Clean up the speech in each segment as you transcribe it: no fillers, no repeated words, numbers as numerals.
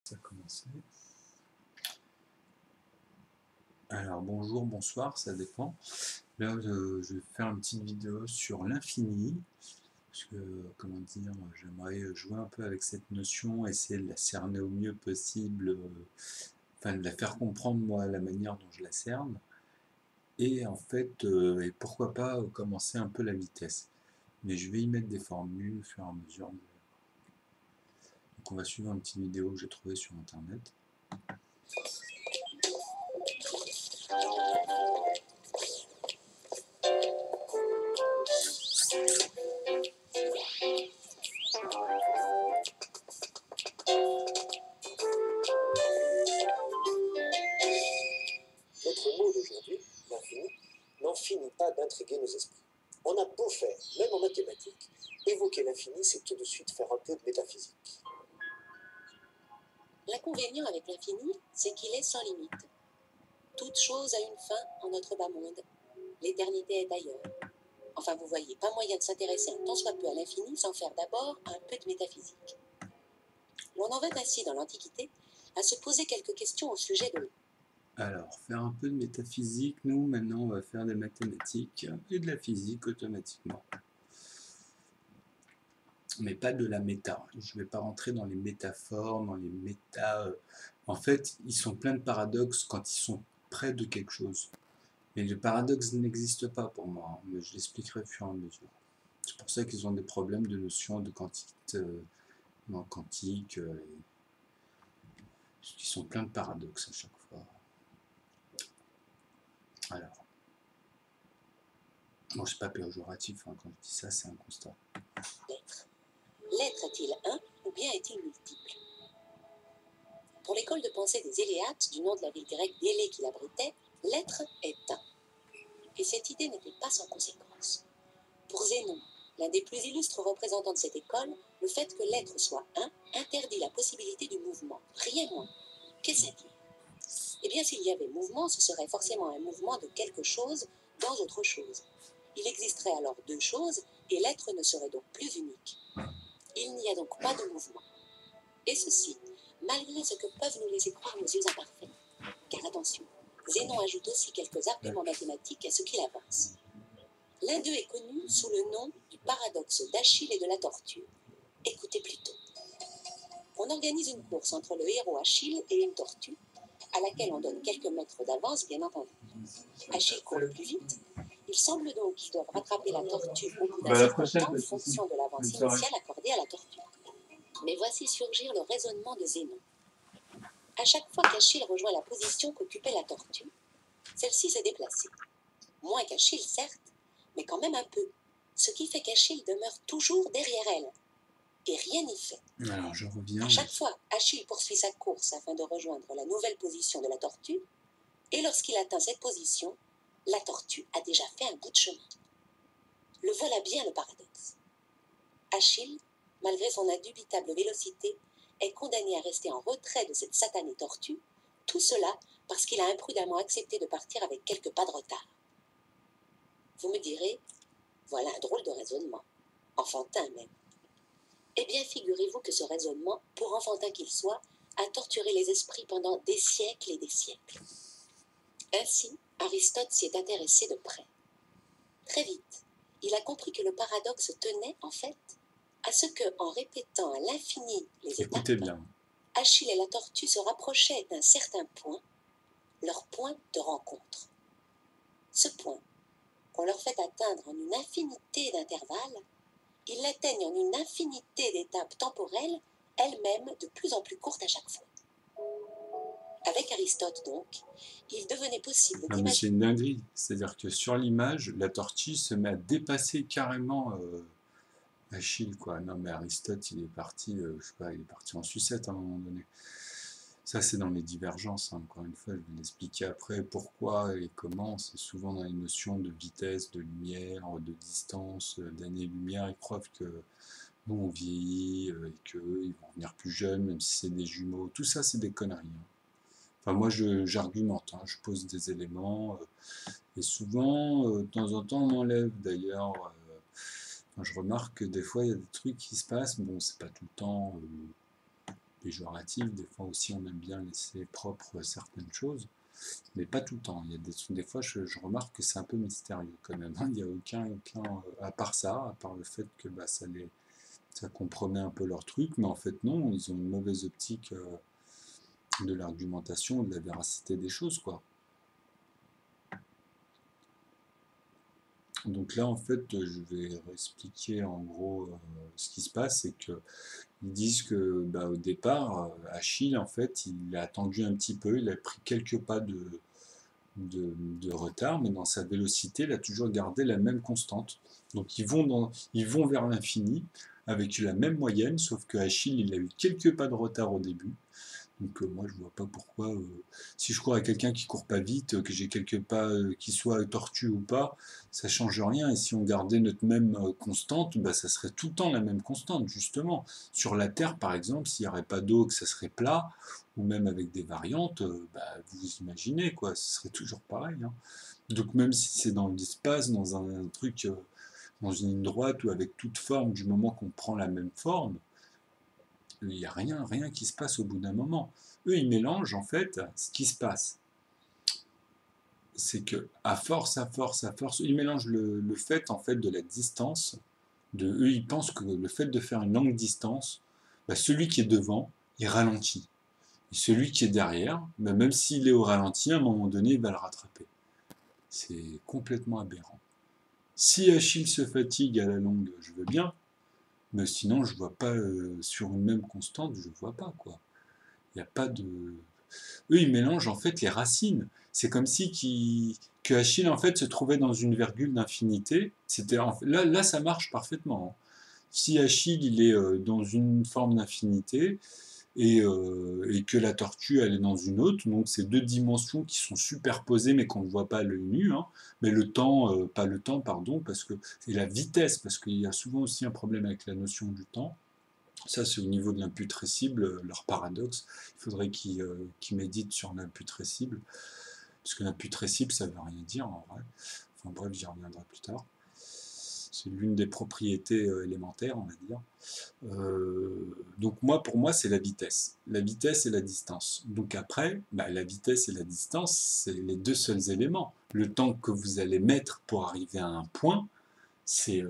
Ça a commencé. Alors bonjour, bonsoir, ça dépend. Là, je vais faire une petite vidéo sur l'infini, parce que, comment dire, j'aimerais jouer un peu avec cette notion, essayer de la cerner au mieux possible, enfin de la faire comprendre moi la manière dont je la cerne, et en fait, et pourquoi pas commencer un peu la vitesse. Mais je vais y mettre des formules au fur et à mesure. Donc on va suivre une petite vidéo que j'ai trouvée sur internet. Notre mot d'aujourd'hui, l'infini, n'en finit pas d'intriguer nos esprits. On a beau faire, même en mathématiques, évoquer l'infini, c'est tout de suite faire un peu de métaphysique. L'inconvénient avec l'infini, c'est qu'il est sans limite. Toute chose a une fin en notre bas monde. L'éternité est ailleurs. Enfin, vous voyez, pas moyen de s'intéresser un tant soit peu à l'infini sans faire d'abord un peu de métaphysique. L'on en vint ainsi dans l'Antiquité à se poser quelques questions au sujet de l'eau. Alors, faire un peu de métaphysique, nous, maintenant, on va faire des mathématiques et de la physique automatiquement. Mais pas de la méta. Je ne vais pas rentrer dans les métaphores, dans les méta... En fait, ils sont pleins de paradoxes quand ils sont près de quelque chose. Mais le paradoxe n'existe pas pour moi, mais je l'expliquerai au fur et à mesure. C'est pour ça qu'ils ont des problèmes de notion de quantité, quantique, qui sont pleins de paradoxes à chaque fois. Alors, bon, c'est pas péjoratif, hein, quand je dis ça, c'est un constat. L'être. L'être est-il un ou bien est-il multiple? Pour l'école de pensée des Éléates, du nom de la ville grecque d'Élé qui l'abritait, l'être est un. Et cette idée n'était pas sans conséquence. Pour Zénon, l'un des plus illustres représentants de cette école, le fait que l'être soit un interdit la possibilité du mouvement, rien moins. Qu'est-ce à dire? Eh bien, s'il y avait mouvement, ce serait forcément un mouvement de quelque chose dans autre chose. Il existerait alors deux choses, et l'être ne serait donc plus unique. Il n'y a donc pas de mouvement. Et ceci, malgré ce que peuvent nous laisser croire nos yeux imparfaits. Car attention, Zénon ajoute aussi quelques arguments mathématiques à ce qu'il avance. L'un d'eux est connu sous le nom du paradoxe d'Achille et de la tortue. Écoutez plutôt. On organise une course entre le héros Achille et une tortue, à laquelle on donne quelques mètres d'avance, bien entendu. Achille court le plus vite. Il semble donc qu'ils doivent rattraper la tortue au bout d'un certain temps en fonction de l'avance initiale accordée à la tortue. Mais voici surgir le raisonnement de Zénon. À chaque fois qu'Achille rejoint la position qu'occupait la tortue, celle-ci s'est déplacée. Moins qu'Achille, certes, mais quand même un peu. Ce qui fait qu'Achille demeure toujours derrière elle. Et rien n'y fait. Alors, je reviens. À chaque fois, Achille poursuit sa course afin de rejoindre la nouvelle position de la tortue, et lorsqu'il atteint cette position, la tortue a déjà fait un bout de chemin. Le voilà bien le paradoxe. Achille, malgré son indubitable vélocité, est condamné à rester en retrait de cette satanée tortue, tout cela parce qu'il a imprudemment accepté de partir avec quelques pas de retard. Vous me direz, voilà un drôle de raisonnement, enfantin même. Eh bien, figurez-vous que ce raisonnement, pour enfantin qu'il soit, a torturé les esprits pendant des siècles et des siècles. Ainsi, Aristote s'y est intéressé de près. Très vite, il a compris que le paradoxe tenait, en fait, à ce que, en répétant à l'infini les étapes, Achille et la tortue se rapprochaient d'un certain point, leur point de rencontre. Ce point, qu'on leur fait atteindre en une infinité d'intervalles, ils l'atteignent en une infinité d'étapes temporelles, elles-mêmes de plus en plus courtes à chaque fois. Avec Aristote, donc, il devenait possible d'imaginer... C'est une dinguerie, c'est-à-dire que sur l'image, la tortue se met à dépasser carrément Achille, quoi. Non, mais Aristote, il est parti, je sais pas, il est parti en sucette à un moment donné. Ça, c'est dans les divergences, hein. Encore une fois, je vais l'expliquer après pourquoi et comment. C'est souvent dans les notions de vitesse, de lumière, de distance, d'années-lumière. Ils croient que nous, on vieillit et qu'eux, ils vont venir plus jeunes, même si c'est des jumeaux. Tout ça, c'est des conneries, hein. Enfin, moi, j'argumente, hein, je pose des éléments, et souvent, de temps en temps, on enlève. D'ailleurs, je remarque que des fois, il y a des trucs qui se passent, bon, c'est pas tout le temps péjoratif, des fois aussi on aime bien laisser propre certaines choses, mais pas tout le temps. Il y a des fois je remarque que c'est un peu mystérieux quand même, hein. Il n'y a aucun à part ça, à part le fait que bah, ça compromet un peu leur truc, mais en fait non, ils ont une mauvaise optique de l'argumentation, de la véracité des choses, quoi. Donc là, en fait, je vais expliquer en gros ce qui se passe, c'est que ils disent que bah, au départ, Achille, en fait, il a attendu un petit peu, il a pris quelques pas de retard, mais dans sa vélocité, il a toujours gardé la même constante. Donc ils vont vers l'infini avec la même moyenne, sauf que Achille, il a eu quelques pas de retard au début. Donc moi, je vois pas pourquoi, si je cours à quelqu'un qui court pas vite, que j'ai quelques pas, qui soit tortue ou pas, ça change rien. Et si on gardait notre même constante, bah, ça serait tout le temps la même constante, justement. Sur la Terre, par exemple, s'il n'y aurait pas d'eau, que ça serait plat, ou même avec des variantes, bah, vous imaginez, quoi, ce serait toujours pareil, hein. Donc même si c'est dans l'espace, dans un truc, dans une ligne droite ou avec toute forme, du moment qu'on prend la même forme, il n'y a rien qui se passe au bout d'un moment. Eux, ils mélangent en fait ce qui se passe. C'est que à force, ils mélangent le fait en fait de la distance. Eux, ils pensent que le fait de faire une longue distance, bah, celui qui est devant, il ralentit. Et celui qui est derrière, bah, même s'il est au ralenti, à un moment donné, il va le rattraper. C'est complètement aberrant. Si Achille se fatigue à la longue, je veux bien, mais sinon, je vois pas sur une même constante, je vois pas, quoi. Il n'y a pas de. Eux, ils mélangent en fait les racines. C'est comme si que Achille en fait se trouvait dans une virgule d'infinité. Là, ça marche parfaitement, hein. Si Achille il est dans une forme d'infinité et que la tortue elle est dans une autre, donc c'est deux dimensions qui sont superposées mais qu'on ne voit pas à l'œil nu, hein. Mais le temps, pas le temps, pardon, parce que c'est la vitesse, parce qu'il y a souvent aussi un problème avec la notion du temps. Ça, c'est au niveau de l'imputrescible, leur paradoxe. Il faudrait qu'ils méditent sur l'imputrescible, parce que l'imputrescible, ça ne veut rien dire en vrai. Enfin bref, j'y reviendrai plus tard. C'est l'une des propriétés élémentaires, on va dire. Donc pour moi, c'est la vitesse. La vitesse et la distance. Donc après, bah, la vitesse et la distance, c'est les deux seuls éléments. Le temps que vous allez mettre pour arriver à un point, c'est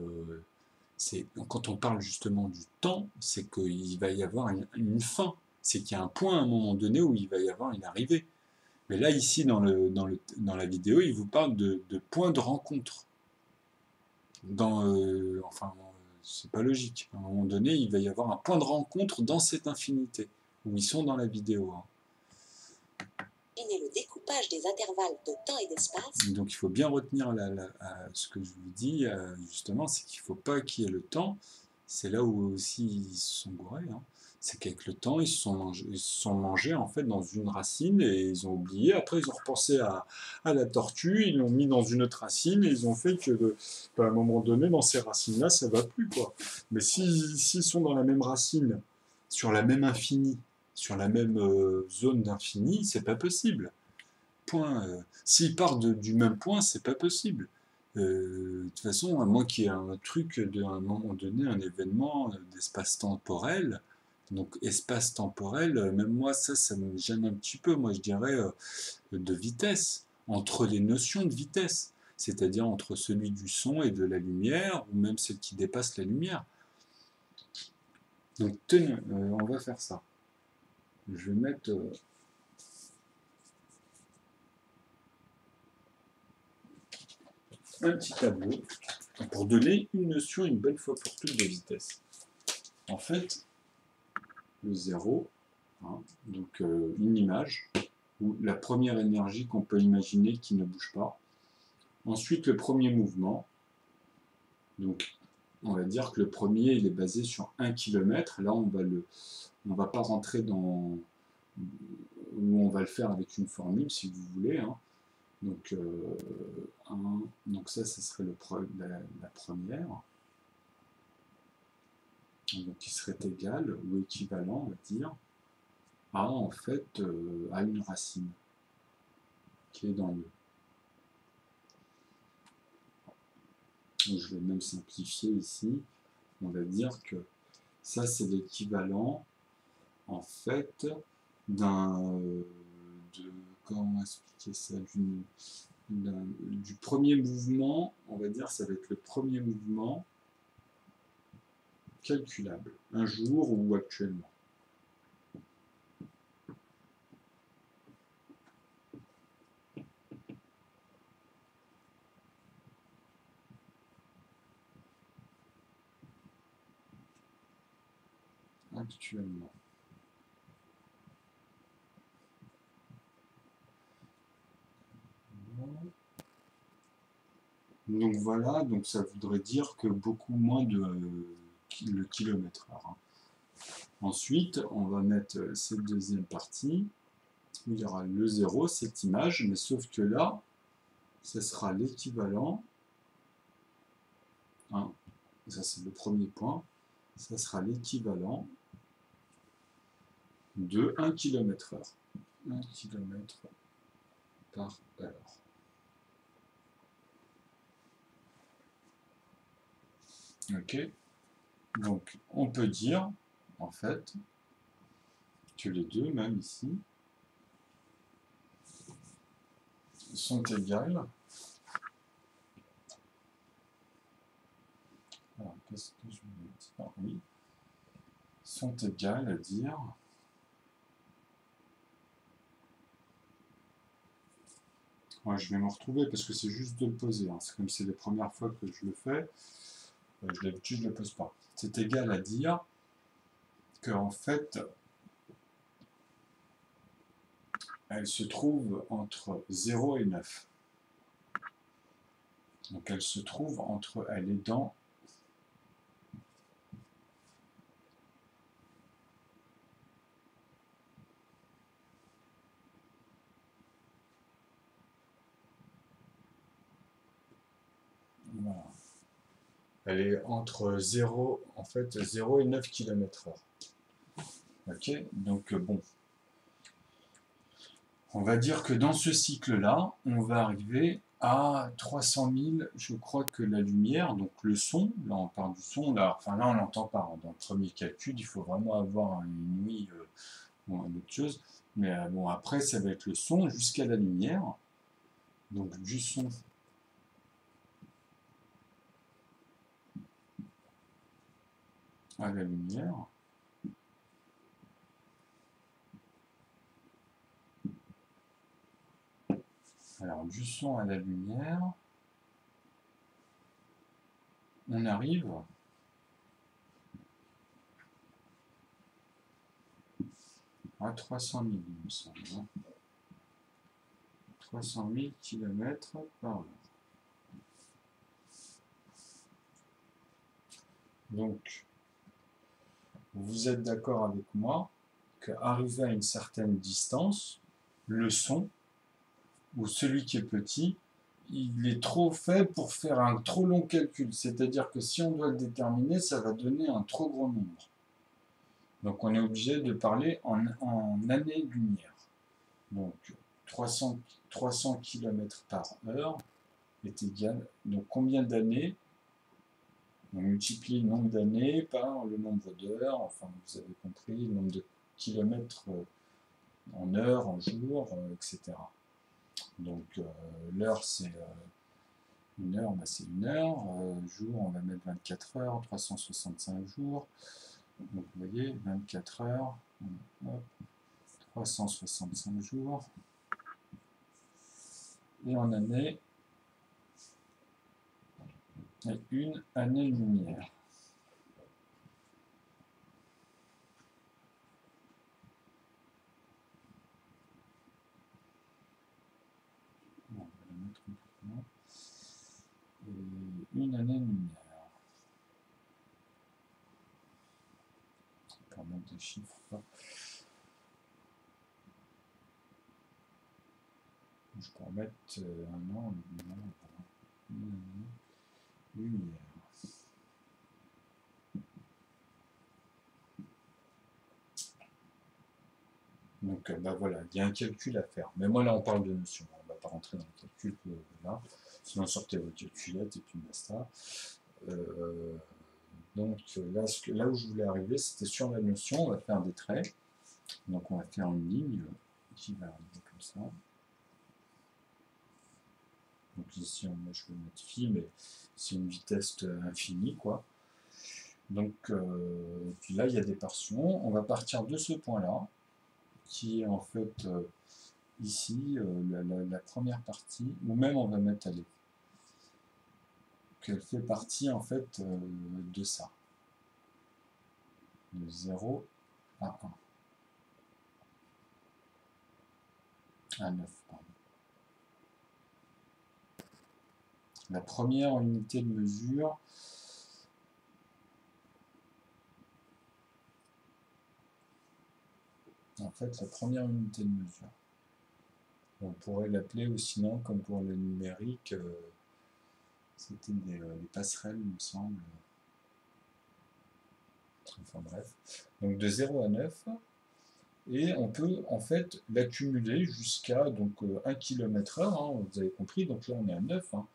quand on parle justement du temps, c'est qu'il va y avoir une fin. C'est qu'il y a un point à un moment donné où il va y avoir une arrivée. Mais là, ici, dans la vidéo, il vous parle de point de rencontre. Enfin, c'est pas logique. À un moment donné, il va y avoir un point de rencontre dans cette infinité, où ils sont dans la vidéo, hein. Le découpage des intervalles de temps et d'espace. Donc il faut bien retenir ce que je vous dis, justement, c'est qu'il ne faut pas qu'il y ait le temps. C'est là où aussi ils se sont gourés, hein. C'est qu'avec le temps, ils se sont mangés en fait dans une racine et ils ont oublié. Après, ils ont repensé à la tortue, ils l'ont mis dans une autre racine et ils ont fait que, à un moment donné, dans ces racines-là, ça ne va plus, quoi. Mais s'ils sont dans la même racine, sur la même infini, sur la même zone d'infini, c'est pas possible. Point. S'ils partent du même point, c'est pas possible. De toute façon, à moins qu'il y ait un truc à un moment donné, un événement d'espace temporel. Donc espace temporel, même moi ça me gêne un petit peu. Moi je dirais de vitesse, entre les notions de vitesse, c'est-à-dire entre celui du son et de la lumière, ou même celle qui dépasse la lumière. Donc tenez, on va faire ça. Je vais mettre un petit tableau pour donner une notion une bonne fois pour toutes de vitesse. En fait, le zéro, hein, donc une image, ou la première énergie qu'on peut imaginer qui ne bouge pas. Ensuite, le premier mouvement. Donc, on va dire que le premier, il est basé sur 1 km. Là, on va pas rentrer dans où on va le faire avec une formule, si vous voulez, hein. Donc, donc ça serait la première. Donc qui serait égal ou équivalent, on va dire, à en fait à une racine qui est dans le. Donc, je vais même simplifier ici. On va dire que ça c'est l'équivalent en fait, d'un... comment expliquer ça, du premier mouvement, on va dire, ça va être le premier mouvement calculable, un jour ou actuellement. Actuellement. Donc voilà, donc ça voudrait dire que beaucoup moins de le kilomètre/heure. Hein. Ensuite, on va mettre cette deuxième partie, où il y aura le 0, cette image, mais sauf que là, ce sera l'équivalent, hein, ça c'est le premier point, ça sera l'équivalent de 1 km/h. 1 km/h. Ok, donc on peut dire, en fait, que les deux, même ici, sont égales. Alors, qu'est-ce que je voulais dire? Oui, sont égales à dire ouais, je vais me retrouver parce que c'est juste de le poser. Hein. C'est comme c'est les premières fois que je le fais. D'habitude, je ne le pose pas. C'est égal à dire que en fait, elle se trouve entre 0 et 9. Donc elle se trouve entre, elle est dans voilà. Elle est entre 0, en fait, 0 et 9 km/h. Ok, donc bon. On va dire que dans ce cycle-là, on va arriver à 300 000, je crois que la lumière, donc le son, là on parle du son, là, enfin là on l'entend pas, hein. Dans le premier calcul, il faut vraiment avoir une ouïe ou une autre chose, mais bon après ça va être le son jusqu'à la lumière, donc du son à la lumière. Alors du son à la lumière, on arrive à 300 000, il me semble. 300 000 km/h. Donc, vous êtes d'accord avec moi qu'arrivé à une certaine distance, le son, ou celui qui est petit, il est trop faible pour faire un trop long calcul. C'est-à-dire que si on doit le déterminer, ça va donner un trop gros nombre. Donc on est obligé de parler en années-lumière. Donc 300 km/h est égal. Donc combien d'années? On multiplie le nombre d'années par le nombre d'heures, enfin vous avez compris, le nombre de kilomètres en heures, en jours, etc. Donc l'heure c'est une heure, bah, c'est une heure, jour on va mettre 24 heures, 365 jours, donc vous voyez 24 heures, hop, 365 jours, et en année, et une année-lumière. On va la mettre complètement. Et une année-lumière. On va mettre des chiffres. Je peux remettre un an, une année-lumière. Donc bah voilà, il y a un calcul à faire. Mais moi là on parle de notion, on ne va pas rentrer dans le calcul là. Sinon sortez votre calculette et puis basta. Donc là où je voulais arriver, c'était sur la notion, on va faire des traits. Donc on va faire une ligne qui va arriver comme ça. Donc ici, moi je vais modifier, mais c'est une vitesse infinie, quoi. Donc, puis là, il y a des portions. On va partir de ce point-là, qui est en fait ici, la première partie, ou même on va mettre, allez, qu'elle fait partie en fait de ça. De 0 à 1. À 9, pardon. La première unité de mesure, en fait, la première unité de mesure. On pourrait l'appeler aussi, sinon, comme pour le numérique, c'était des passerelles, il me semble. Enfin bref. Donc de 0 à 9. Et on peut en fait l'accumuler jusqu'à 1 km/h, hein, vous avez compris, donc là on est à 9, hein,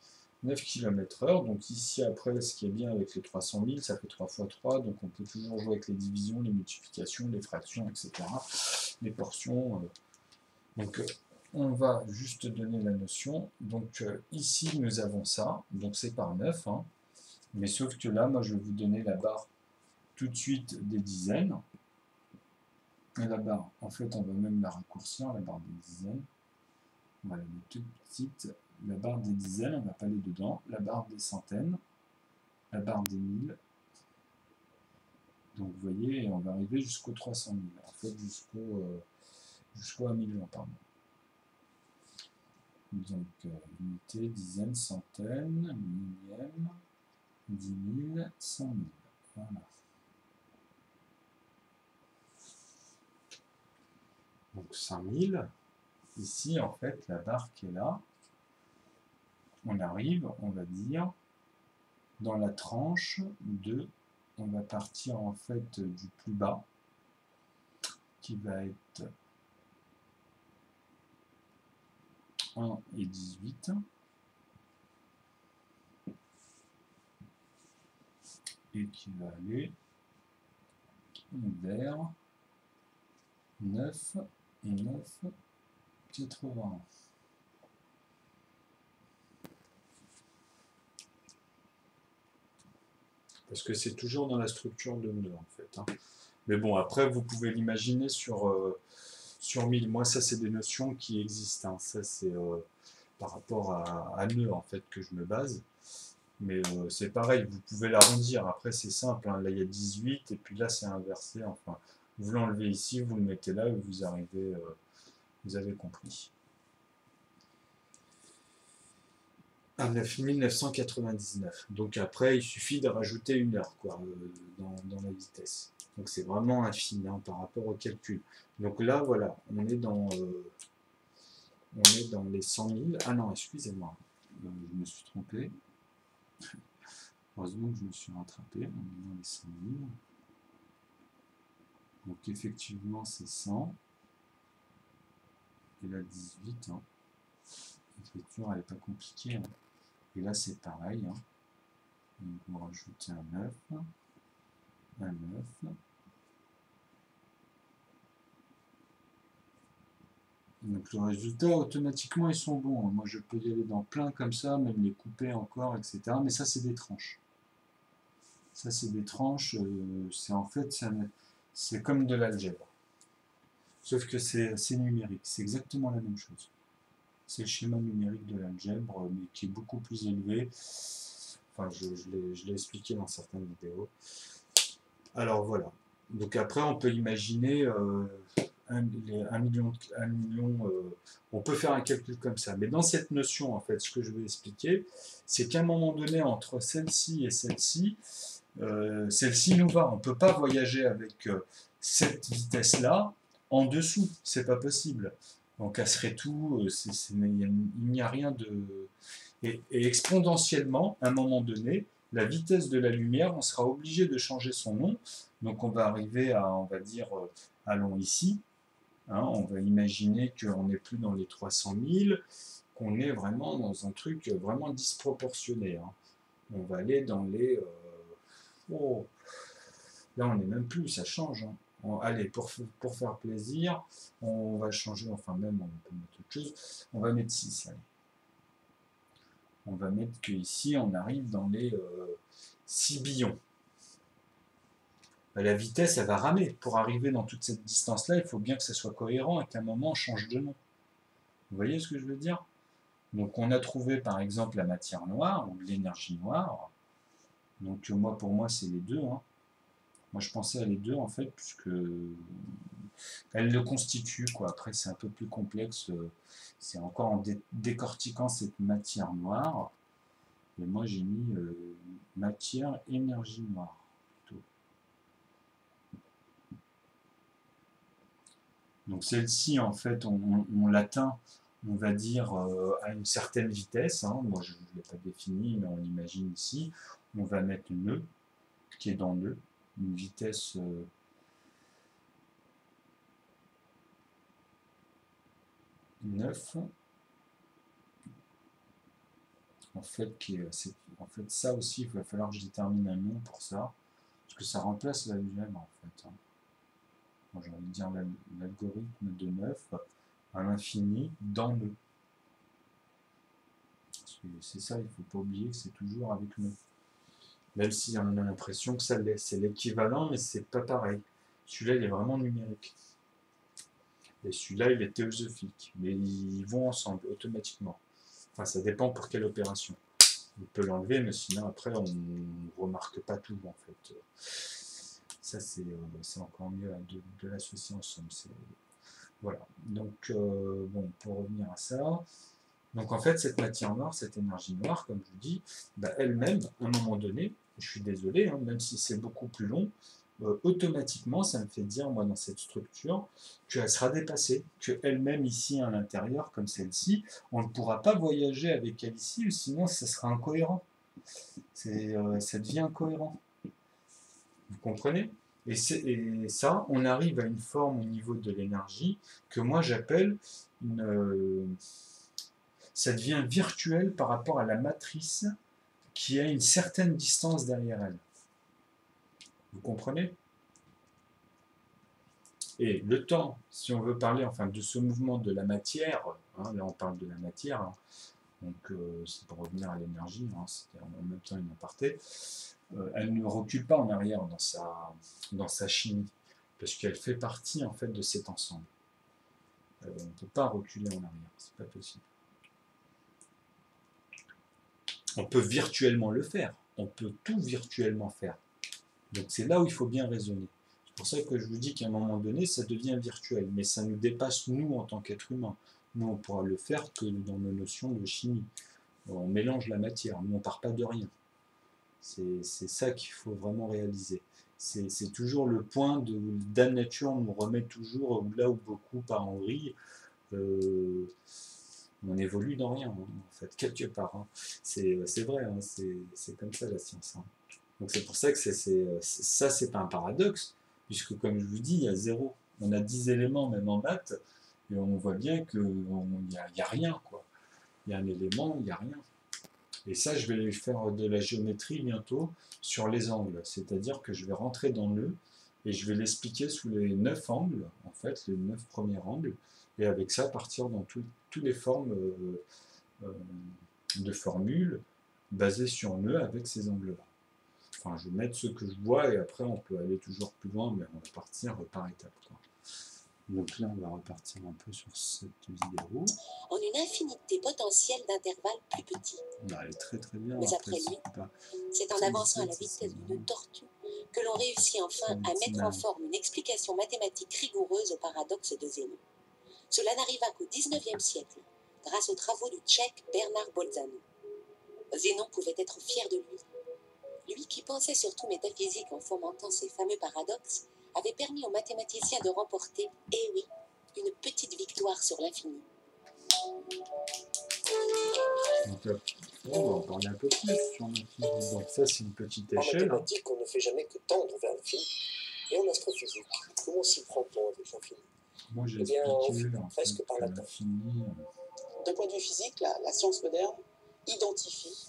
9 km/h, donc ici après ce qui est bien avec les 300 000, ça fait 3 fois 3, donc on peut toujours jouer avec les divisions, les multiplications, les fractions, etc., les portions, donc on va juste donner la notion, donc ici nous avons ça, donc c'est par 9, hein, mais sauf que là, moi je vais vous donner la barre tout de suite des dizaines. Et la barre, en fait, on va même la raccourcir, la barre des dizaines. On va la mettre toute petite. La barre des dizaines, on ne va pas aller dedans. La barre des centaines. La barre des mille. Donc, vous voyez, on va arriver jusqu'aux 300 000. En fait, jusqu'au 1 million, pardon. Donc, unité, dizaines, centaines, millième, 10 000, 100 000. Voilà. Donc 5000, ici en fait la barre qui est là, on arrive, on va dire, dans la tranche de, on va partir en fait du plus bas, qui va être 1 et 18, et qui va aller vers 9 et 9, 80. Parce que c'est toujours dans la structure de nœud en fait. Hein. Mais bon, après vous pouvez l'imaginer sur 1000. Moi ça c'est des notions qui existent. Hein. Ça c'est par rapport à nœud en fait que je me base. Mais c'est pareil, vous pouvez l'arrondir. Après c'est simple. Hein. Là il y a 18 et puis là c'est inversé. Enfin, vous l'enlevez ici, vous le mettez là et vous arrivez. Vous avez compris. À 9999. Donc après, il suffit de rajouter une heure quoi, dans la vitesse. Donc c'est vraiment infini hein, par rapport au calcul. Donc là, voilà, on est dans les 100 000. Ah non, excusez-moi, je me suis trompé. Heureusement que je me suis rattrapé. On est dans les 100 000. Donc effectivement, c'est 100. Et là, 18. Hein. L'écriture, elle n'est pas compliquée. Hein. Et là, c'est pareil. Hein. Donc, on va rajouter un 9. Un 9. Donc, le résultat, automatiquement, ils sont bons. Moi, je peux y aller dans plein comme ça, même les couper encore, etc. Mais ça, c'est des tranches. Ça, c'est des tranches. C'est en fait, c'est comme de l'algèbre. Sauf que c'est numérique. C'est exactement la même chose. C'est le schéma numérique de l'algèbre, mais qui est beaucoup plus élevé. Enfin, je l'ai expliqué dans certaines vidéos. Alors voilà. Donc après, on peut imaginer 1 million. On peut faire un calcul comme ça. Mais dans cette notion, en fait, ce que je vais expliquer, c'est qu'à un moment donné, entre celle-ci et celle-ci, celle-ci nous va. On ne peut pas voyager avec cette vitesse-là en dessous. C'est pas possible. On casserait tout, il n'y a rien de... Et exponentiellement, à un moment donné, la vitesse de la lumière, on sera obligé de changer son nom. Donc on va arriver à, on va dire, allons ici. Hein, on va imaginer qu'on n'est plus dans les 300 000, qu'on est vraiment dans un truc vraiment disproportionné. Hein. On va aller dans les... oh, là, on n'est même plus, ça change. Hein. Allez, pour faire plaisir, on va changer, enfin même on peut mettre autre chose, on va mettre 6, allez. On va mettre que ici on arrive dans les 6 billions. La vitesse, elle va ramer. Pour arriver dans toute cette distance-là, il faut bien que ça soit cohérent et qu'à un moment on change de nom. Vous voyez ce que je veux dire? Donc on a trouvé par exemple la matière noire ou l'énergie noire. Donc moi pour moi c'est les deux. Hein. Moi je pensais à les deux en fait puisque elles le constituent quoi. Après c'est un peu plus complexe. C'est encore en décortiquant cette matière noire. Et moi j'ai mis matière énergie noire plutôt. Donc celle-ci en fait on l'atteint on va dire à une certaine vitesse, hein. Moi je ne l'ai pas défini, mais on l'imagine ici, on va mettre nœud, qui est dans nœud, une vitesse 9, en fait, en fait ça aussi, il va falloir que je détermine un nom pour ça, parce que ça remplace la UM en fait. Hein. Moi j'ai envie de dire l'algorithme de 9 à l'infini dans nœud. C'est ça, il ne faut pas oublier que c'est toujours avec nœud. Même si on a l'impression que ça l'est. C'est l'équivalent, mais c'est pas pareil. Celui-là, il est vraiment numérique. Et celui-là, il est théosophique. Mais ils vont ensemble, automatiquement. Enfin, ça dépend pour quelle opération. On peut l'enlever, mais sinon, après, on ne remarque pas tout, en fait. Ça, c'est encore mieux de l'associer ensemble. Voilà. Donc, bon, pour revenir à ça... Donc en fait, cette matière noire, cette énergie noire, comme je vous dis, bah, elle-même, à un moment donné, je suis désolé, hein, même si c'est beaucoup plus long, automatiquement, ça me fait dire, moi, dans cette structure, qu'elle sera dépassée, qu'elle-même, ici, à l'intérieur, comme celle-ci, on ne pourra pas voyager avec elle ici, ou sinon, ça sera incohérent. Ça devient incohérent. Vous comprenez ? Et ça, on arrive à une forme au niveau de l'énergie que moi, j'appelle une... ça devient virtuel par rapport à la matrice qui a une certaine distance derrière elle. Vous comprenez? Et le temps, si on veut parler enfin de ce mouvement de la matière, hein, là on parle de la matière, hein, donc c'est pour revenir à l'énergie, hein, c'était en même temps une aparté, elle ne recule pas en arrière dans sa chimie, parce qu'elle fait partie en fait de cet ensemble. On ne peut pas reculer en arrière, c'est pas possible. On peut virtuellement le faire, on peut tout virtuellement faire. Donc c'est là où il faut bien raisonner. C'est pour ça que je vous dis qu'à un moment donné, ça devient virtuel, mais ça nous dépasse nous en tant qu'être humain. Nous, on pourra le faire que dans nos notions de chimie. On mélange la matière, nous on part pas de rien. C'est ça qu'il faut vraiment réaliser. C'est toujours le point où Dame Nature nous remet toujours là où beaucoup part en vrille. On évolue dans rien, hein, en fait, quelque part. Hein. C'est vrai, hein, c'est comme ça la science. Hein. Donc c'est pour ça que ça, c'est pas un paradoxe, puisque comme je vous dis, il y a zéro. On a 10 éléments, même en maths, et on voit bien qu'il n'y a rien, quoi. Il y a un élément, il n'y a rien. Et ça, je vais faire de la géométrie bientôt sur les angles. C'est-à-dire que je vais rentrer dans le et je vais l'expliquer sous les 9 angles, en fait, les 9 premiers angles, et avec ça, partir dans toutes les formes de formules basées sur nœud avec ces angles-là. Enfin, je vais mettre ce que je vois et après on peut aller toujours plus loin, mais on va partir par étapes. Quoi. Donc là, on va repartir un peu sur cette vidéo. En une infinité potentielle d'intervalles plus petits. Elle est très très bien. Mais après lui, c'est en avançant à la vitesse d'une tortue que l'on réussit enfin à mettre en forme une explication mathématique rigoureuse au paradoxe de Zénon. Cela n'arriva qu'au XIXe siècle, grâce aux travaux du Tchèque Bernard Bolzano. Zénon pouvait être fier de lui. Lui qui pensait surtout métaphysique en fomentant ses fameux paradoxes, avait permis aux mathématiciens de remporter, eh oui, une petite victoire sur l'infini. Donc, on va en parler un peu plus sur l'infini. Donc ça, c'est une petite échelle. En mathématiques, on ne fait jamais que tendre vers l'infini. Et en astrophysique, comment s'y prend-on avec l'infini? Moi, j'ai expliqué presque par la l'infini. D'un point de vue physique, la science moderne identifie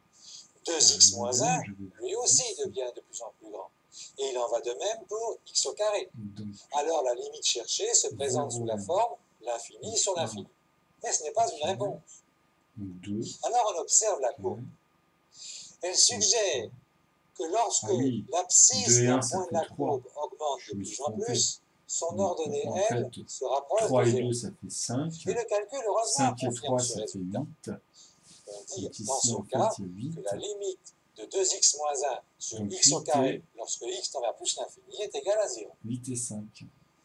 2x moins 1, lui aussi devient de plus en plus grand. Et il en va de même pour x au carré. Donc, Alors la limite cherchée se présente sous la forme l'infini sur l'infini. Mais ce n'est pas une réponse. Donc 2. Alors on observe la Ok. courbe. Elle suggère que lorsque Ah oui, l'abscisse 2 et d'un 1, ça point de fait la 3. courbe augmente Je de me plus suis en trompé. plus, son Donc, ordonnée, en elle, fait, se rapproche 3 de et 0. 2, ça fait 5. Et le calcul, heureusement, 5 et confirme 3, ce ça fait résultat. 8. On dit Donc dans ici, ce en fait, cas il y a 8. que la limite de 2x moins 1 sur Donc x au 8 carré et, lorsque x tend vers plus l'infini est égal à 0. 8 et 5.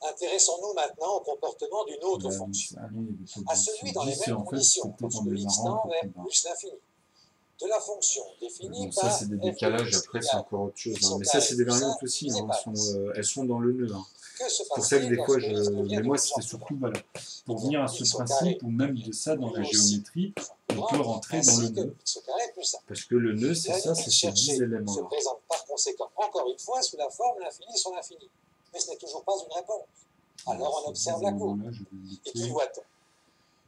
Intéressons-nous maintenant au comportement d'une autre Là, fonction, ah non, il n'y avait pas à 10. celui dans les 10, mêmes en fait, c'était conditions peut-être en lorsque x démarrant un tend peu vers plus bas. plus l'infini. De la fonction définie Bon, ça, par c'est des f de décalages. x Après, c'est égale encore autre chose. x au Mais ça, carré c'est des plus 1 variantes aussi. divisé par x. Elles sont dans le nœud. Que se C'est pour ça que passe-t-il des fois, lorsque x devient mais de moi, plus en c'était plus grand? surtout voilà, pour Eh venir bien, à ce x au principe carré ou même devient de ça dans lui la aussi géométrie, on peut grand, rentrer dans le ainsi que nœud. x au carré plus 1. Parce que le nœud, c'est La ça, limite c'est ces 10 cherchée se éléments-là. présente par conséquent encore une fois sous la forme l'infini sur l'infini. Mais ce n'est toujours pas une réponse. Alors on Ces 10 observe la courbe. éléments-là, je vais Et qui noter voit-on?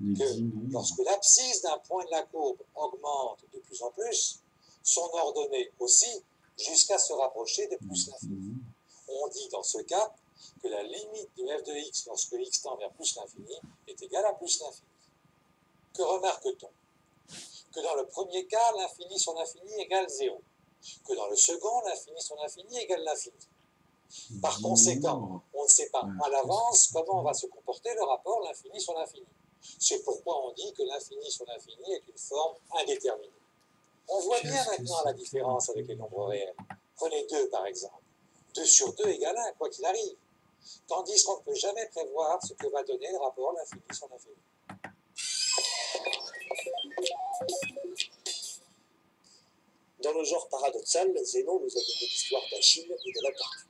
les Que 10 nombres. lorsque l'abscisse d'un point de la courbe augmente de plus en plus, son ordonnée aussi, jusqu'à se rapprocher de Les plus 10 l'infini. nombres. On dit dans ce cas que la limite de f de x lorsque x tend vers plus l'infini est égale à plus l'infini. Que remarque-t-on? Que dans le premier cas, l'infini sur l'infini égale 0. Que dans le second, l'infini sur l'infini égale l'infini. Par 10 conséquent, nombres. on ne sait pas à l'avance comment va se comporter le rapport l'infini sur l'infini. C'est pourquoi on dit que l'infini sur l'infini est une forme indéterminée. On voit bien Qu'est-ce que maintenant la c'est différence que- avec les nombres réels. Prenez 2 par exemple. 2 sur 2 égale 1, quoi qu'il arrive. Tandis qu'on ne peut jamais prévoir ce que va donner le rapport l'infini sur l'infini. Dans le genre paradoxal, Zénon nous a donné l'histoire d'Achille et de la tortue.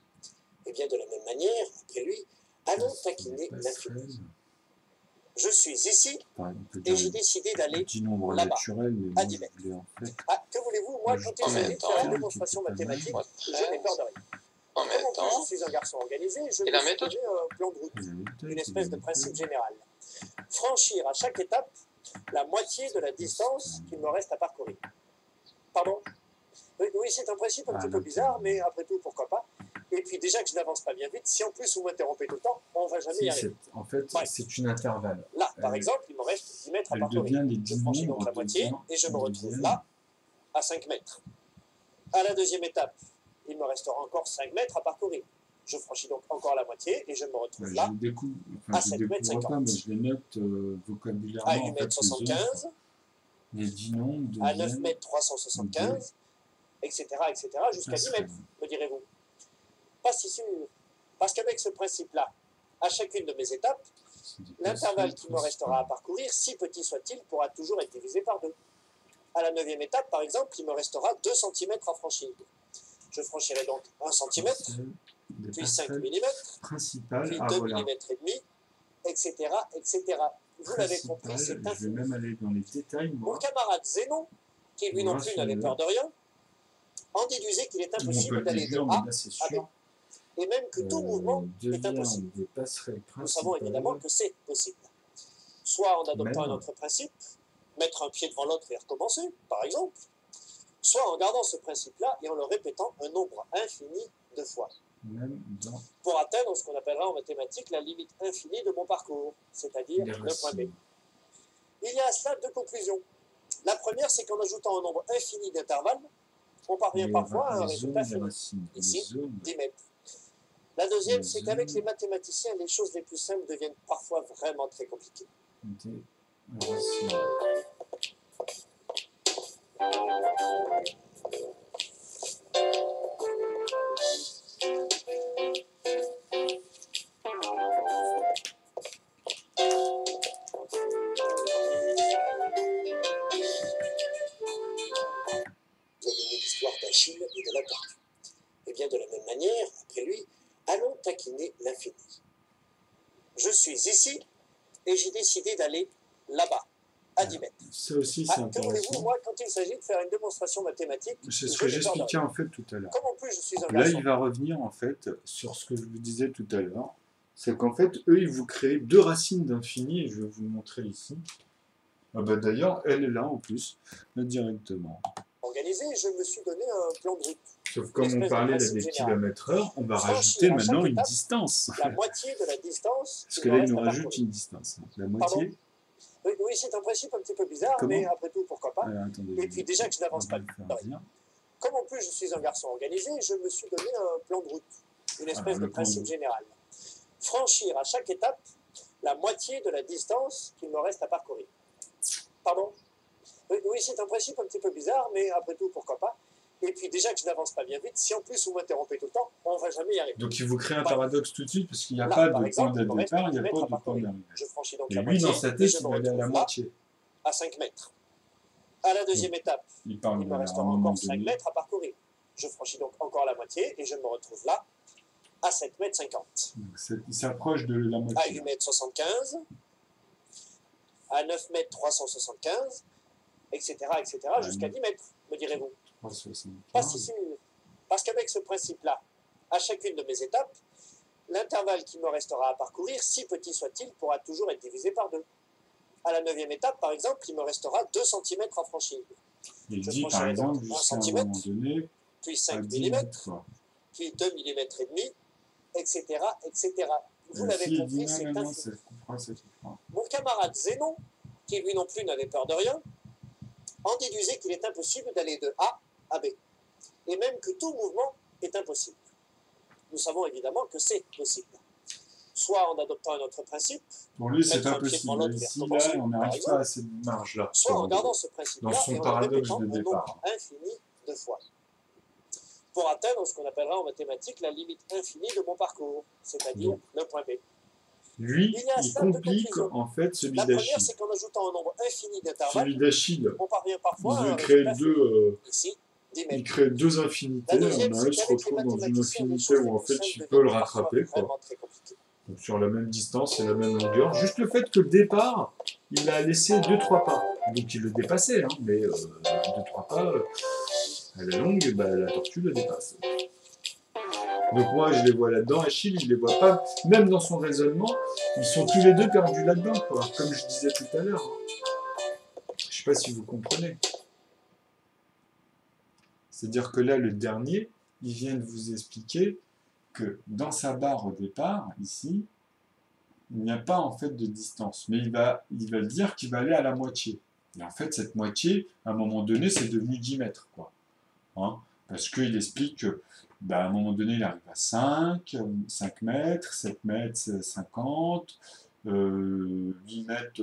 Et bien de la même manière, après lui, allons taquiner l'infini. Passerelle. Je suis ici Enfin, on peut et dire j'ai décidé d'aller. un petit nombre là-bas, naturel, mais à moi, 10 je mètres. voulais en fait Ah, que voulez-vous, moi, quand il s'agit de faire une temps, démonstration qui était pas mal. mathématique, je n'ai peur de rien. En Comme même en plus temps, je suis un garçon organisé, je Et me la suis méthode? donné un plan de route, la méthode, une espèce de la principe méthode. général. Franchir à chaque étape la moitié de la distance qu'il me reste à parcourir. Pardon? Oui, c'est un principe un petit peu bizarre, mais après tout, pourquoi pas. Et puis déjà que je n'avance pas bien vite, si en plus vous m'interrompez tout le temps, on ne va jamais y Si, arriver. en fait, Ouais. c'est une intervalle. Là, par Elle- exemple, il me reste 10 mètres à Elle parcourir. devient les Je 10 franchis donc nombres la moitié devient- et je me retrouve deviennent- là, à 5 mètres. À la deuxième étape, il me restera encore 5 mètres à parcourir. Je franchis donc encore la moitié et je me retrouve là, Je découvre, à je 7 mètres découvre 50. pas, mais je les note vocabulairement. à en 8 fait, mètres les 75, autres. Les 10 nombres à 9 deviennent mètres 375, etc., jusqu'à 10 passerelles. mètres, me direz-vous. Pas si sûr. Parce qu'avec ce principe-là, à chacune de mes étapes, C'est des l'intervalle passerelles qui me restera à principales. parcourir, si petit soit-il, pourra toujours être divisé par 2. À la 9e étape, par exemple, il me restera 2 cm à franchir. Je franchirai donc 1 cm, Passerelles, des puis 5 passerelles mm, principales. puis Ah 2 voilà. mm et demi, etc., etc. Vous l'avez compris, c'est Principales, je vais infini. même aller dans les détails, Mon moi. camarade Zénon, qui lui non Voilà, plus c'est n'avait le- peur de rien, en déduisait qu'il est On peut impossible le d'aller de déduire, mais A là, c'est à B, sûr. et même que tout mouvement est Devient impossible. des passerelles Nous savons évidemment principales. que c'est possible. Soit en adoptant Même. un autre principe, mettre un pied devant l'autre et recommencer, par exemple, soit en gardant ce principe-là et en le répétant un nombre infini de fois, Même dans pour atteindre ce qu'on appellera en mathématiques la limite infinie de mon parcours, c'est-à-dire les le point B. racines. Il y a à cela 2 conclusions. La première, c'est qu'en ajoutant un nombre infini d'intervalles, on parvient parfois à un Les zones résultat des fini, racines. Les Ici. zones. 10 mètres. La deuxième, Les c'est qu'avec zones. les mathématiciens, les choses les plus simples deviennent parfois vraiment très compliquées. Des racines. Vous avez donné l'histoire d'Achille et de la tortue. Et bien de la même manière, après lui, allons taquiner l'infini. Je suis ici et j'ai décidé d'aller là-bas, à 10 mètres. Ça aussi, c'est Ah, que voulez-vous, intéressant. moi, quand il s'agit de faire une démonstration mathématique, C'est ce je que n'ai peur de j'expliquais rien. en fait tout à l'heure. Comme en plus je suis un Là, garçon, il va revenir en fait sur ce que je vous disais tout à l'heure. C'est qu'en fait, eux, ils vous créent 2 racines d'infini, et je vais vous le montrer ici. Ah bah d'ailleurs, elle est là en plus, là directement. organisé, je me suis donné un plan de route. Sauf comme espèce on de parlait là, principe des général. kilomètres-heure, on va Franchir rajouter à chaque maintenant une étape, distance. La moitié de la distance Parce qu'il que me là, il reste nous à rajoute parcourir. une distance. La moitié. Oui, c'est un principe un petit peu bizarre, Comment? mais après tout, pourquoi pas. Attendez, Et puis déjà que je n'avance pas. Comme en plus je suis un garçon organisé, je me suis donné un plan de route, une espèce de principe général. Franchir à chaque étape la moitié de la distance qu'il me reste à parcourir. Pardon? Oui, c'est un principe un petit peu bizarre, mais après tout, pourquoi pas. Et puis déjà que je n'avance pas bien vite, si en plus vous m'interrompez tout le temps, on ne va jamais y arriver. Donc il vous crée un paradoxe tout de suite, parce qu'il n'y a pas de point de départ, il n'y a pas de point d'arrivée. Je franchis donc Et la lui, moitié, dans sa tête, il va aller à la moitié. À 5 mètres. À la deuxième étape, il me restera encore 5 mètres à parcourir. Je franchis donc encore la moitié et je me retrouve là, à 7 mètres 50. Donc il s'approche de la moitié. À 8 mètres 75, à 9 mètres 375, etc., jusqu'à 10 mètres, me direz-vous. 375. Pas si sûr. Parce qu'avec ce principe-là, à chacune de mes étapes, l'intervalle qui me restera à parcourir, si petit soit-il, pourra toujours être divisé par 2. À la 9e étape, par exemple, il me restera 2 cm à franchir. Il dit, par exemple, jusqu'à un moment donné, puis 5 mm, puis 2 mm et demi, etc., etc. Vous l'avez compris, c'est infini. Mon camarade Zénon, qui lui non plus n'avait peur de rien, en déduisait qu'il est impossible d'aller de A à B, et même que tout mouvement est impossible. Nous savons évidemment que c'est possible. Soit en adoptant un autre principe, pour lui, c'est pas possible. Ici, là, on n'arrive pas à cette marge-là. Soit en gardant ce principe-là dans son et en paradoxe répétant de un départ. nombre infini de fois, pour atteindre ce qu'on appellera en mathématiques la limite infinie de mon parcours, c'est-à-dire le point B. Lui, il complique en fait celui d'Achille. La première, c'est qu'en ajoutant un nombre infini d'intervalles, celui d'Achille, on parvient parfois à crée ici, il crée 2 infinités, on se retrouve dans une infinité où en fait tu peux le rattraper, quoi. Donc, sur la même distance et la même longueur. Juste le fait que le départ, il a laissé 2-3 pas. Donc il le dépassait, hein, mais 2-3 pas, à la longue, bah, la tortue le dépasse. Donc moi je les vois là-dedans, Achille, je les vois pas, même dans son raisonnement, ils sont tous les deux perdus là-dedans, quoi, comme je disais tout à l'heure. Je sais pas si vous comprenez. C'est-à-dire que là, le dernier, il vient de vous expliquer que dans sa barre au départ, ici, il n'y a pas en fait de distance, mais il va dire qu'il va aller à la moitié. Et en fait, cette moitié, à un moment donné, c'est devenu 10 mètres, quoi. Hein, parce qu'il explique que, bah, à un moment donné, il arrive à 5 mètres, 7 mètres 50, 8 mètres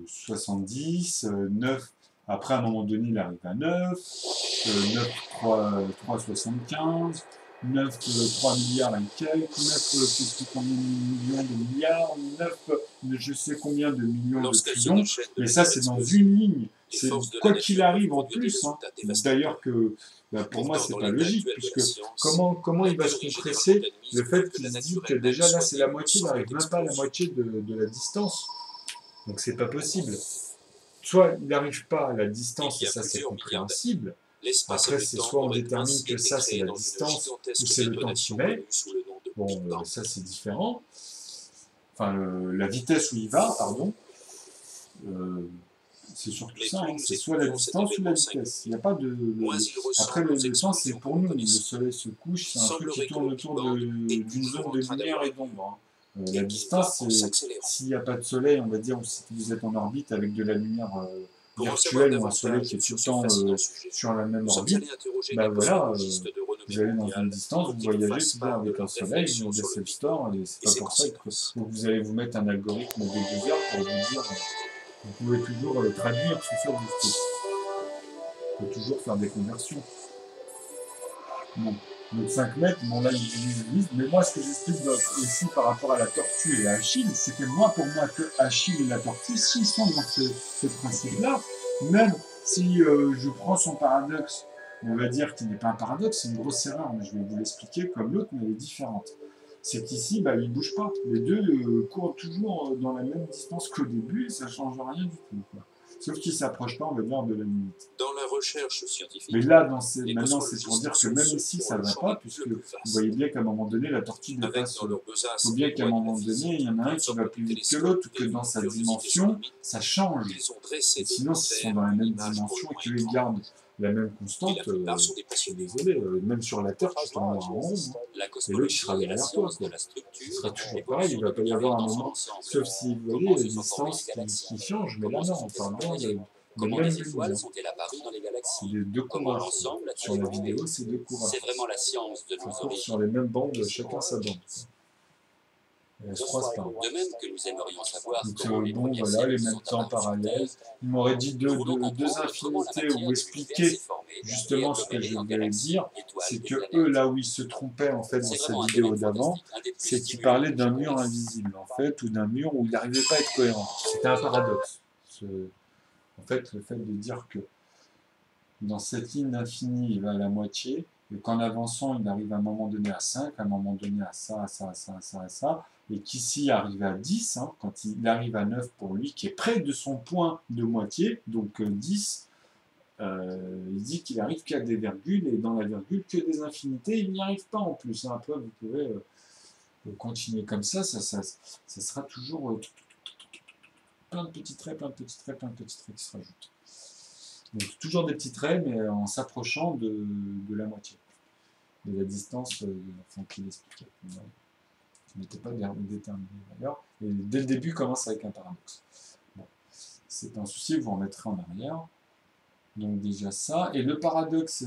70, 9. Après, à un moment donné, il arrive à 9, 3,75, 9, 3 milliards et quelques, 9, je sais combien de millions de milliards, 9, je sais combien de millions de trillions, et ça, c'est dans une ligne. C'est quoi qu'il arrive en plus. Hein. D'ailleurs, que bah, pour moi, c'est pas logique, puisque comment il va se compresser le fait qu'il se dit que déjà là, c'est la moitié, il n'arrive même pas à la moitié de la distance. Donc, c'est pas possible. Soit il n'arrive pas à la distance, et ça c'est compréhensible. Après, c'est soit on détermine que ça c'est la distance, ou c'est le temps qu'il met. Bon, ça c'est différent. Enfin, la vitesse où il va, pardon. C'est surtout ça, hein. C'est soit la distance ou la vitesse. Il n'y a pas de... Après, le temps c'est pour nous. Le soleil se couche, c'est un truc qui tourne autour d'une zone de lumière et d'ombre. Hein. La distance, s'il n'y a pas de soleil, on va dire, ou si vous êtes en orbite avec de la lumière virtuelle ou un soleil qui est tout le temps sur la même orbite, bah voilà, vous allez dans une distance, vous voyagez toujours avec un soleil, vous laissez le store, et c'est pas pour ça que vous allez vous mettre un algorithme de 2 heures pour vous dire, vous pouvez toujours traduire sous ça du style. Vous pouvez toujours faire des conversions. Bon. Donc 5 mètres, bon là il divise, mais moi ce que j'explique aussi par rapport à la tortue et à Achille, c'est que pour moi que Achille et la tortue, s'ils sont dans ce principe-là, même si je prends son paradoxe, on va dire qu'il n'est pas un paradoxe, c'est une grosse erreur, mais je vais vous l'expliquer comme l'autre, mais elle est différente. C'est qu'ici, bah, ils ne bougent pas. Les deux courent toujours dans la même distance qu'au début, et ça ne change rien du tout, quoi. Sauf qu'ils ne s'approchent pas, on va dire, de la limite. Dans la recherche scientifique, mais là, maintenant, c'est pour dire que même ici, ça ne va pas, puisque vous voyez bien qu'à un moment donné, la tortue dépasse. Il faut bien qu'à un moment donné, il y en a un qui va plus vite que l'autre, ou que dans sa dimension, ça change. Et sinon, s'ils sont dans la même dimension et qu'ils gardent la même constante, je suis désolé, même sur la Terre, tu tourneras en rond, hein, et l'autre, il sera derrière toi, quoi. Ce sera toujours pareil, il ne va pas y avoir un moment, sauf si, vous voyez, les distances qui changent, mais là, non, on parle bien de mêmes lumières. C'est les deux coureurs. Sur la vidéo, c'est deux coureurs. Ils courent sur les mêmes bandes, chacun sa bande. Et elles se croisent pas. De même que nous aimerions savoir Donc, bon, voilà, les mêmes temps parallèles. Il m'aurait dit deux infinités ou expliquer justement ce que je voulais dire, c'est que eux, là où ils se trompaient en fait dans cette vidéo d'avant, c'est qu'ils parlaient d'un mur invisible en fait, ou d'un mur où il n'arrivait pas à être cohérent. C'était un paradoxe. En fait, le fait de dire que dans cette ligne d'infini, il va à la moitié, et qu'en avançant, il arrive à un moment donné à 5, à un moment donné à ça, à ça, à ça, à ça, à ça, et qu'ici, il arrive à 10, hein, quand il arrive à 9 pour lui, qui est près de son point de moitié, donc 10, il dit qu'il arrive qu'à des virgules, et dans la virgule, que des infinités, il n'y arrive pas en plus. Hein. Après, vous pouvez continuer comme ça sera toujours plein de petits traits, plein de petits traits, plein de petits traits qui se rajoutent. Donc toujours des petits traits, mais en s'approchant de la moitié, de la distance qu'il expliquait. Qui n'était pas déterminé d'ailleurs. Et dès le début, commence avec un paradoxe. Bon, c'est pas un souci, vous en mettrez en arrière. Donc déjà ça. Et le paradoxe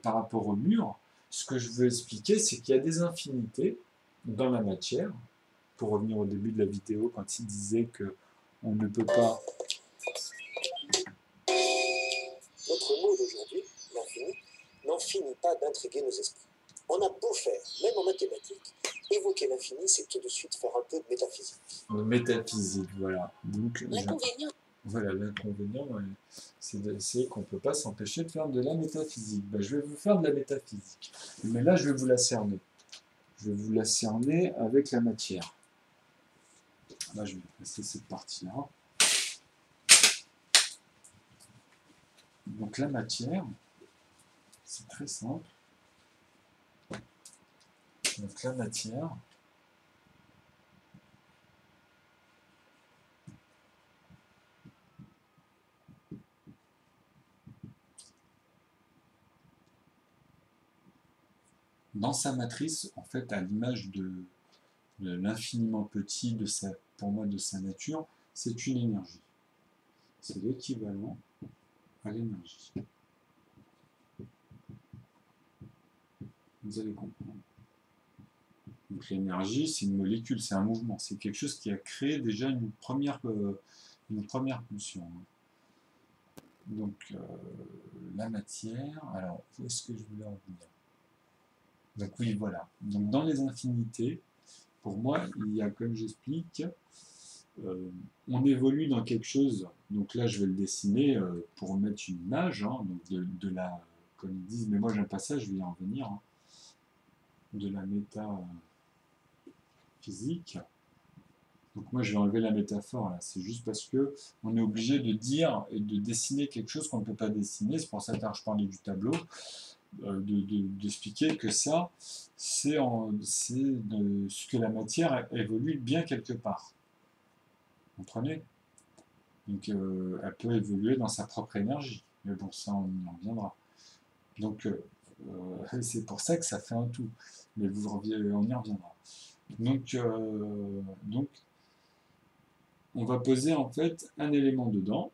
par rapport au mur, ce que je veux expliquer, c'est qu'il y a des infinités dans la matière. Pour revenir au début de la vidéo, quand il disait que on ne peut pas... Notre mot d'aujourd'hui, l'infini, n'en finit pas d'intriguer nos esprits. On a beau faire, même en mathématiques, évoquer l'infini, c'est tout de suite faire un peu de métaphysique. Métaphysique, voilà. Donc, l'inconvénient. Voilà, l'inconvénient, c'est qu'on ne peut pas s'empêcher de faire de la métaphysique. Ben, je vais vous faire de la métaphysique. Mais là, je vais vous la cerner. Je vais vous la cerner avec la matière. Là, je vais passer cette partie-là. Donc la matière, c'est très simple. Donc la matière, dans sa matrice, en fait, à l'image de l'infiniment petit pour moi de sa nature, c'est une énergie. C'est l'équivalent à l'énergie. Vous allez comprendre. Donc l'énergie, c'est une molécule, c'est un mouvement, c'est quelque chose qui a créé déjà une première pulsion. Donc la matière, alors où est-ce que je voulais en venir? Donc oui, voilà. Donc dans les infinités, pour moi, il y a, comme j'explique, on évolue dans quelque chose, donc là je vais le dessiner pour mettre une image, hein, donc de la, comme ils disent, mais moi j'aime pas ça, je vais y en venir, hein, de la métaphysique. Donc moi je vais enlever la métaphore là, c'est juste parce que on est obligé de dire et de dessiner quelque chose qu'on ne peut pas dessiner, c'est pour ça que je parlais du tableau, d'expliquer que ça, c'est ce que la matière évolue bien quelque part. Vous comprenez? Donc elle peut évoluer dans sa propre énergie. Mais bon, ça on y reviendra. Donc c'est pour ça que ça fait un tout. Mais on y reviendra. Donc on va poser en fait un élément dedans.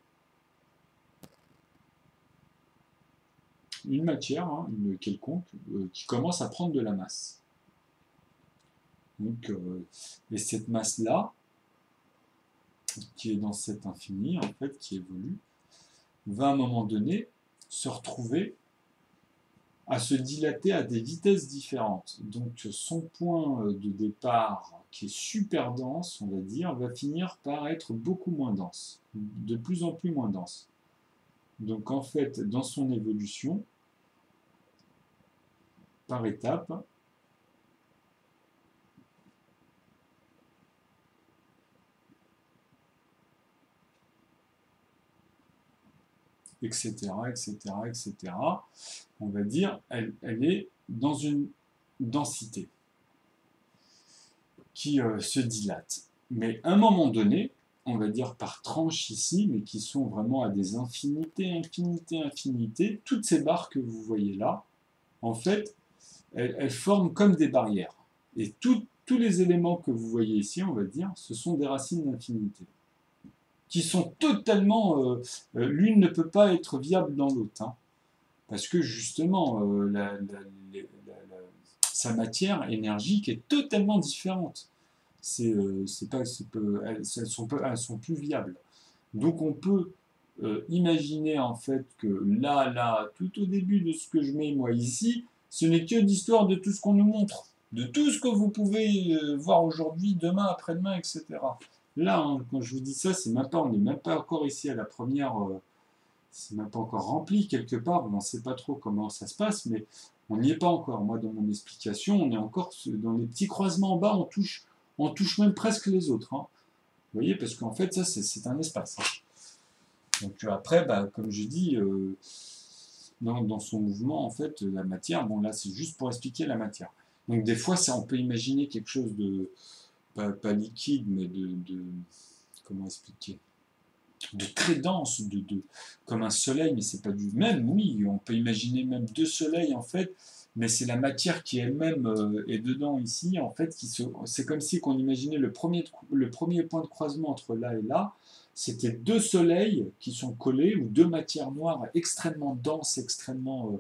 Une matière, hein, une quelconque, qui commence à prendre de la masse. Donc, et cette masse-là, qui est dans cet infini, en fait, qui évolue, va à un moment donné se retrouver à se dilater à des vitesses différentes. Donc son point de départ, qui est super dense, on va dire, va finir par être beaucoup moins dense, de plus en plus moins dense. Donc en fait, dans son évolution, par étapes, etc., etc., etc., on va dire, elle est dans une densité qui se dilate. Mais à un moment donné, on va dire, par tranche ici, mais qui sont vraiment à des infinités, infinités, infinités. Toutes ces barres que vous voyez là, en fait, elles forment comme des barrières. Et tous les éléments que vous voyez ici, on va dire, ce sont des racines d'infinité, qui sont totalement... l'une ne peut pas être viable dans l'autre, hein, parce que justement, sa matière énergique est totalement différente. Elles sont plus viables. Donc on peut imaginer en fait que là, tout au début de ce que je mets moi ici, ce n'est que l'histoire de tout ce qu'on nous montre, de tout ce que vous pouvez voir aujourd'hui, demain, après-demain, etc. Là, hein, quand je vous dis ça, on n'est même pas encore ici à la première, c'est même pas encore rempli quelque part, on ne sait pas trop comment ça se passe, mais on n'y est pas encore. Moi, dans mon explication, on est encore dans les petits croisements en bas, on touche même presque les autres. Hein. Vous voyez, parce qu'en fait, ça, c'est un espace. Hein. Donc après, comme je dis, dans son mouvement, en fait, la matière, bon là, c'est juste pour expliquer la matière. Donc des fois, on peut imaginer quelque chose de, pas liquide, mais comment expliquer, de très dense, comme un soleil, mais c'est pas du même, oui, on peut imaginer même deux soleils, en fait, mais c'est la matière qui elle-même est dedans ici, en fait, c'est comme si qu'on imaginait le premier point de croisement entre là et là, c'était deux soleils qui sont collés, ou deux matières noires extrêmement denses, extrêmement...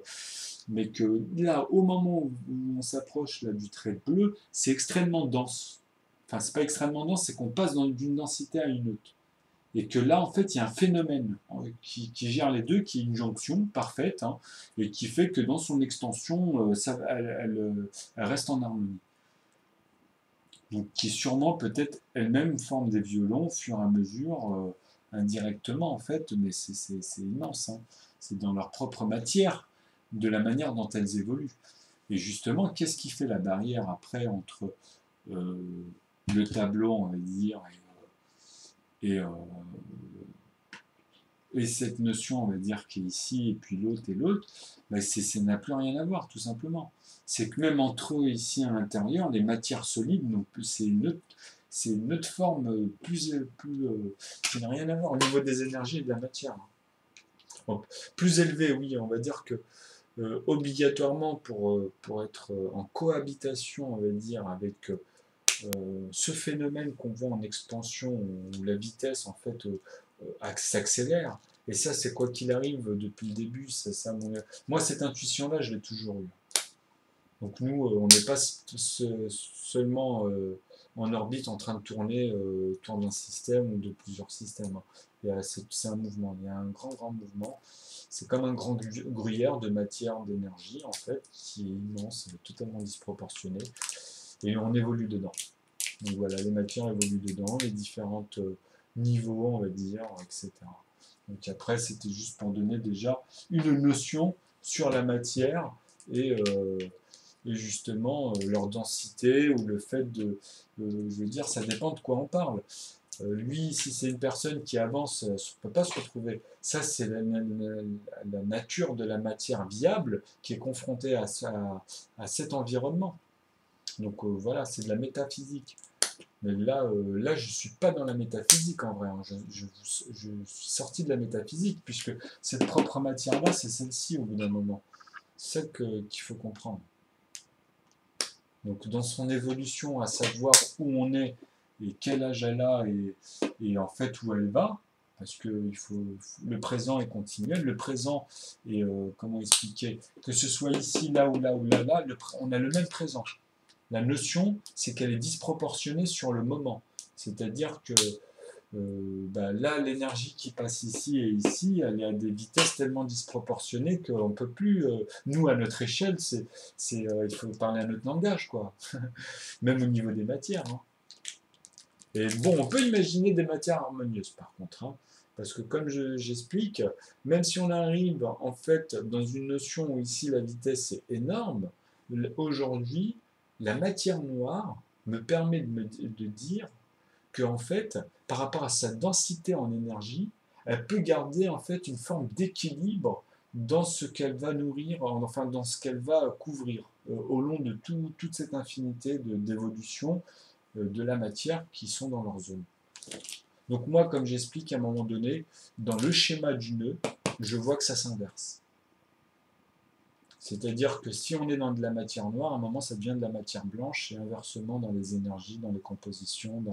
mais que là, au moment où on s'approche là, du trait bleu, c'est extrêmement dense. Enfin, c'est pas extrêmement dense, c'est qu'on passe d'une densité à une autre. Et que là, en fait, il y a un phénomène qui gère les deux, qui est une jonction parfaite, hein, et qui fait que dans son extension, elle reste en harmonie. Donc, qui sûrement, peut-être, elle-même forme des violons au fur et à mesure, indirectement, en fait, mais c'est immense. Hein. C'est dans leur propre matière, de la manière dont elles évoluent. Et justement, qu'est-ce qui fait la barrière après entre le tableau, on va dire, et cette notion, on va dire, qui est ici, et puis l'autre et l'autre, ça n'a plus rien à voir, tout simplement. C'est que même entre eux, ici, à l'intérieur, les matières solides, c'est une autre forme qui n'a rien à voir au niveau des énergies et de la matière. Donc, plus élevée, oui, on va dire que obligatoirement, pour être en cohabitation, on va dire, avec ce phénomène qu'on voit en expansion, où la vitesse, en fait, s'accélère. Et ça, c'est quoi qu'il arrive depuis le début. Moi, cette intuition-là, je l'ai toujours eue. Donc nous, on n'est pas seulement en orbite en train de tourner autour d'un système ou de plusieurs systèmes. C'est un mouvement, il y a un grand mouvement. C'est comme un grand gruyère de matière, d'énergie, en fait, qui est immense, totalement disproportionné. Et on évolue dedans. Donc voilà, les matières évoluent dedans, les différents niveaux, on va dire, etc. Donc après, c'était juste pour donner déjà une notion sur la matière et justement leur densité ou le fait de... je veux dire, ça dépend de quoi on parle. Lui, si c'est une personne qui avance, on ne peut pas se retrouver. Ça, c'est la nature de la matière viable qui est confrontée à cet environnement. Donc voilà, c'est de la métaphysique. Mais là, je ne suis pas dans la métaphysique en vrai. Hein. Je suis sorti de la métaphysique, puisque cette propre matière-là, c'est celle-ci au bout d'un moment. C'est ça qu'il faut comprendre. Donc dans son évolution, à savoir où on est et quel âge elle a et en fait où elle va, parce que le présent est continuel, le présent est, comment expliquer, que ce soit ici, là ou là ou là, on a le même présent. La notion, c'est qu'elle est disproportionnée sur le moment. C'est-à-dire que là, l'énergie qui passe ici et ici, elle est à des vitesses tellement disproportionnées qu'on ne peut plus... nous, à notre échelle, il faut parler un autre langage, quoi. Même au niveau des matières. Hein. Et bon, on peut imaginer des matières harmonieuses, par contre. Hein, parce que comme j'explique, même si on arrive, en fait, dans une notion où ici, la vitesse est énorme, aujourd'hui, la matière noire me permet de dire que, en fait, par rapport à sa densité en énergie, elle peut garder en fait une forme d'équilibre dans ce qu'elle va nourrir, enfin dans ce qu'elle va couvrir au long de toute cette infinité d'évolutions de la matière qui sont dans leur zone. Donc moi, comme j'explique à un moment donné, dans le schéma du nœud, je vois que ça s'inverse. C'est-à-dire que si on est dans de la matière noire, à un moment ça devient de la matière blanche, et inversement dans les énergies, dans les compositions,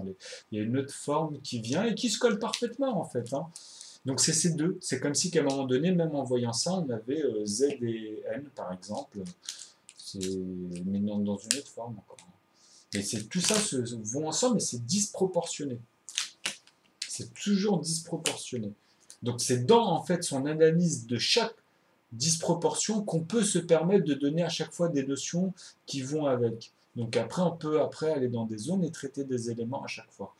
il y a une autre forme qui vient et qui se colle parfaitement en fait, hein. Donc c'est ces deux. C'est comme si qu'à un moment donné, même en voyant ça, on avait Z et N par exemple, mais dans une autre forme encore. Et tout ça vont ensemble, mais c'est disproportionné. C'est toujours disproportionné. Donc c'est dans en fait son analyse de chaque disproportion qu'on peut se permettre de donner à chaque fois des notions qui vont avec. Donc après, on peut aller dans des zones et traiter des éléments à chaque fois.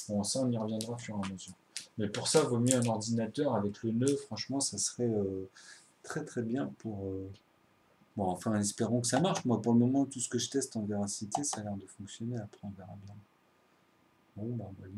Bon, ça, on y reviendra au fur et à mesure. Mais pour ça, il vaut mieux un ordinateur avec le nœud. Franchement, ça serait très très bien pour... Bon, enfin, espérons que ça marche. Moi, pour le moment, tout ce que je teste en véracité, ça a l'air de fonctionner. Après, on verra bien. Bon, bah, voilà.